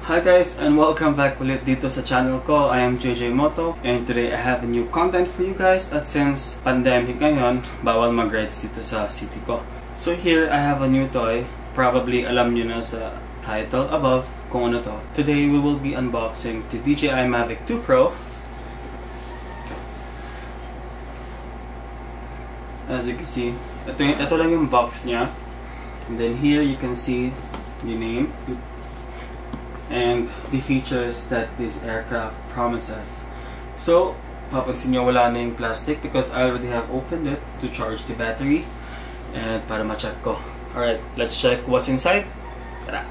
Hi guys, and welcome back ulit dito sa channel ko. I am JJ Moto, and today I have a new content for you guys. At since pandemic ngayon, bawal mag-rides dito sa city ko. So here I have a new toy. Probably alam nyo na sa title above kung ano to. Today we will be unboxing the DJI MAVIC 2 Pro. As you can see, ito lang yung box niya. And then here you can see the name and the features that this aircraft promises. So, papansin nyo wala na yung plastic because I already have opened it to charge the battery and para ma-check ko. Alright, let's check what's inside. Tara!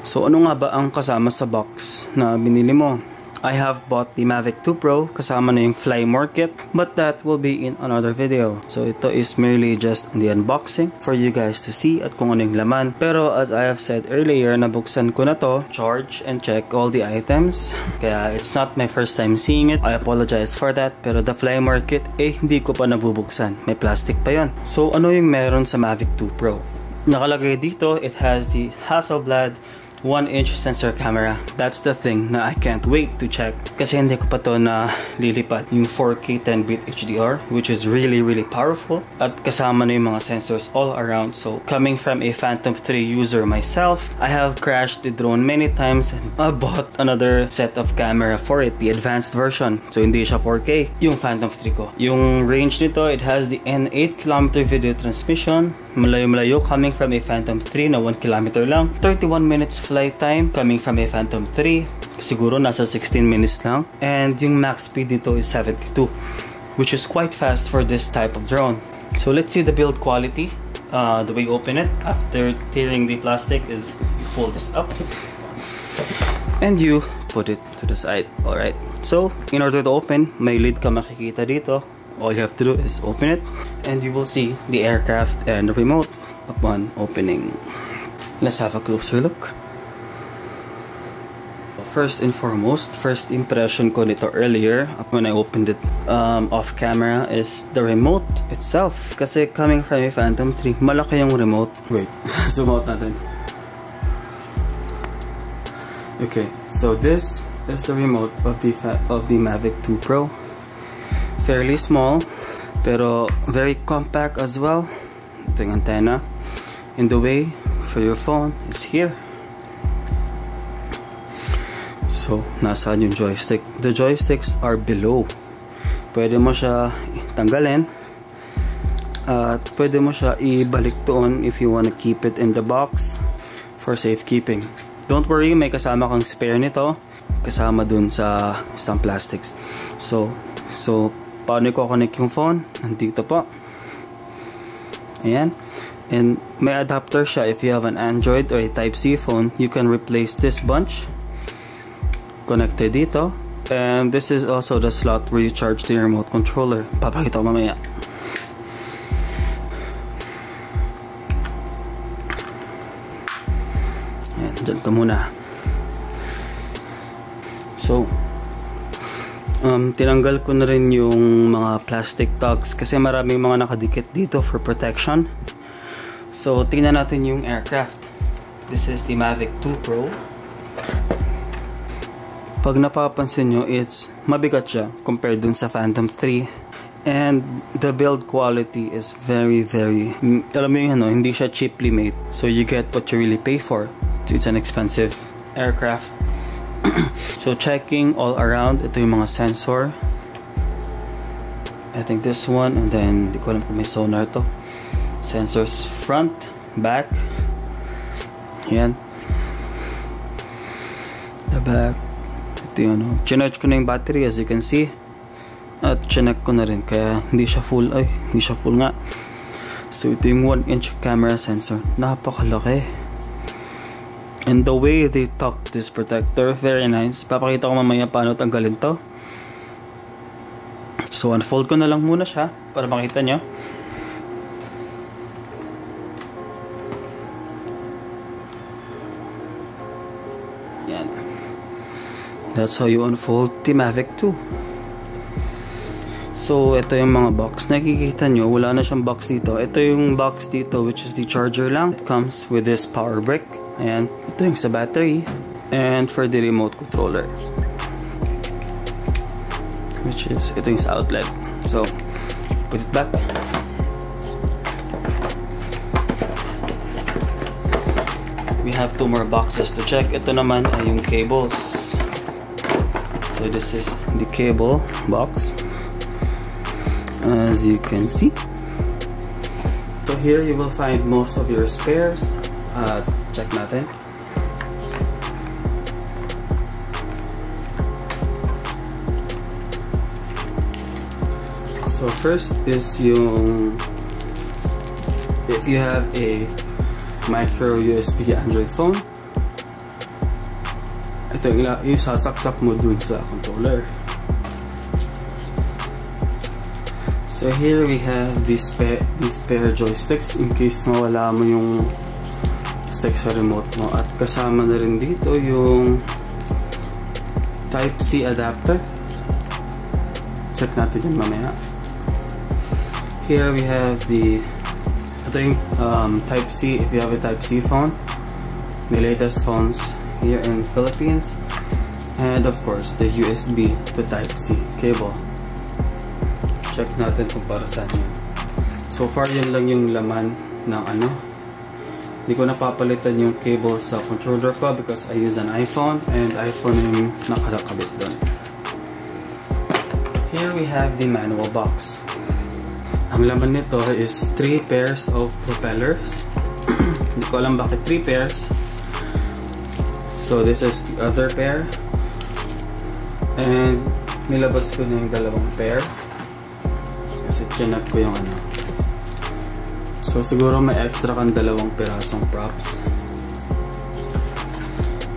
So, ano nga ba ang kasama sa box na binili mo? I have bought the MAVIC 2 Pro, kasama na yung fly more kit, but that will be in another video. So ito is merely just the unboxing for you guys to see at kung ano yung laman. Pero as I have said earlier, nabuksan ko na to, charge and check all the items. Kaya it's not my first time seeing it. I apologize for that. Pero the fly more kit, hindi ko pa nabubuksan. May plastic pa yon. So ano yung meron sa MAVIC 2 Pro? Nakalagay dito, it has the Hasselblad 1-inch sensor camera. That's the thing na I can't wait to check kasi hindi ko pa to na lilipat yung 4K 10-bit HDR, which is really powerful, at kasama na yung mga sensors all around. So coming from a Phantom 3 user myself, I have crashed the drone many times and I bought another set of camera for it, the advanced version. So hindi siya 4K yung Phantom 3 ko. Yung range nito, it has the N8 km video transmission, malayo coming from a Phantom 3 na 1 km lang, 31 minutes flight time coming from a Phantom 3, siguro nasa 16 minutes lang, and yung max speed nito is 72, which is quite fast for this type of drone. So let's see the build quality. The way you open it after tearing the plastic is you pull this up and you put it to the side. Alright, so in order to open, may lid ka makikita dito. All you have to do is open it and you will see the aircraft and the remote upon opening. Let's have a closer look. First and foremost, first impression ko nito earlier when I opened it off camera is the remote itself. Kasi coming from a Phantom 3, malaki yung remote. Wait, zoom out natin. Okay, so this is the remote of the MAVIC 2 Pro. Fairly small, pero very compact as well. Ito yung antenna. And the way for your phone is here. So, nasaan yung joystick? The joysticks are below. Pwede mo siya tanggalin at pwede mo siya ibalik doon if you want to keep it in the box for safekeeping. Don't worry, may kasama kang spare nito kasama dun sa isang plastics. So paano i-connect yung phone? Nandito po. Ayan. And may adapter siya. If you have an Android or a Type-C phone, you can replace this bunch connected dito. And this is also the slot where you charge the remote controller. Papakita ko mamaya. Ayan, dyan ka muna. So, tinanggal ko na rin yung mga plastic tags kasi maraming mga nakadikit dito for protection. So, tingnan natin yung aircraft. This is the MAVIC 2 Pro. Pag napapansin nyo, it's mabigat siya compared dun sa Phantom 3. And the build quality is very, alam mo yung ano, hindi siya cheaply made. So, you get what you really pay for. It's an expensive aircraft. So checking all around, ito yung mga sensor. I think this one, and then di ko alam kung may sonar to. Sensors front, back. Ayan. The back. Ito yun. Chinarge ko na yung battery as you can see. At chinek ko na rin kaya hindi siya full. Ay, hindi siya full nga. So ito yung 1-inch camera sensor. Napakalaki. And the way they tuck this protector, very nice. Papakita ko mamaya paano tanggalin to. So unfold ko na lang muna siya para makita nyo. Yan. That's how you unfold the MAVIC 2. So, ito yung mga box. Nakikita nyo, wala na siyang box dito. Ito yung box dito, which is the charger lang. It comes with this power brick. Ayan. Ito yung sa battery. And for the remote controller. Which is, ito yung sa outlet. So, put it back. We have 2 more boxes to check. Ito naman ay yung cables. So, this is the cable box. As you can see, so here you will find most of your spares. Check natin. So first is yung, if you have a micro USB Android phone, ito yung sasaksak mo dun sa controller. So here we have these pair joysticks in case mawala mo yung stick sa remote mo. At kasama na rin dito yung Type-C adapter. Check natin yun mamaya. Here we have the, ito yung Type-C if you have a Type-C phone. The latest phones here in Philippines. And of course, the USB to Type-C cable. Check natin kung para saan yun. So far, yun lang yung laman ng ano. Hindi ko napapalitan yung cable sa controller ko because I use an iPhone and iPhone yung nakalakabit doon. Here we have the manual box. Ang laman nito is 3 pairs of propellers. Hindi ko alam bakit 3 pairs. So this is the other pair. And nilabas ko na yung 2 pair. Chinap ko yung ano. So siguro may extra kang 2 pirasong props.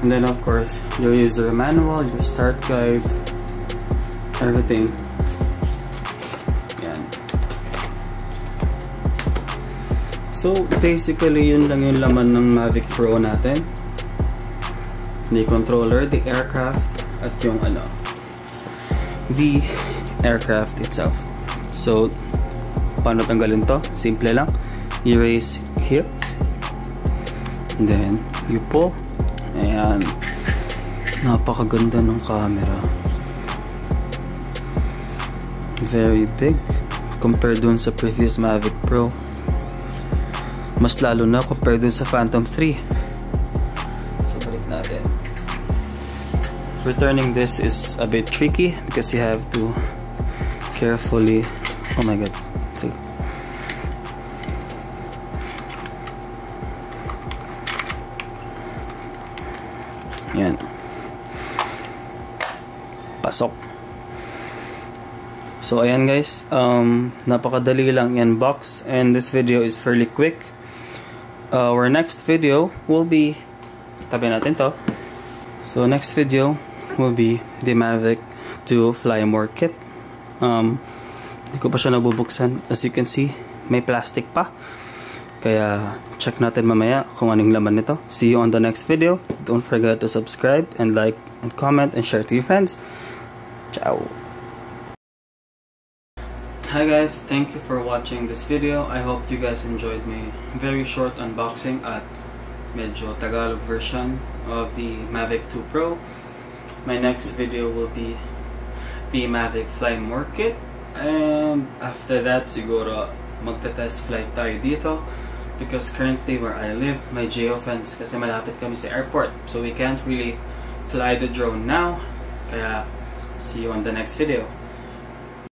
And then of course, your user manual, your start guide, everything. Yan. So basically yun lang yung laman ng Mavic Pro natin. The controller, the aircraft, at yung ano, the aircraft itself. So, paano tanggalin to? Simple lang. Erase here. And then, you pull. Ayan. Napakaganda ng camera. Very big. Compared dun sa previous Mavic Pro. Mas lalo na compared dun sa Phantom 3. So, balik natin. Returning this is a bit tricky because you have to carefully. Oh my god. See. Yan. Pasok. So ayan guys, napakadali lang yan box, and this video is fairly quick. Our next video will be, tabi natin to. So next video will be the Mavic 2 Fly More Kit. Hindi ko pa siya nabubuksan. As you can see, may plastic pa. Kaya, check natin mamaya kung anong laman nito. See you on the next video. Don't forget to subscribe and like and comment and share to your friends. Ciao! Hi guys, thank you for watching this video. I hope you guys enjoyed my very short unboxing at medyo Tagalog version of the Mavic 2 Pro. My next video will be the Mavic Fly More Kit. And after that, siguro magta-test flight tayo dito because currently where I live, may geofence kasi malapit kami sa airport. So we can't really fly the drone now. Kaya, see you on the next video.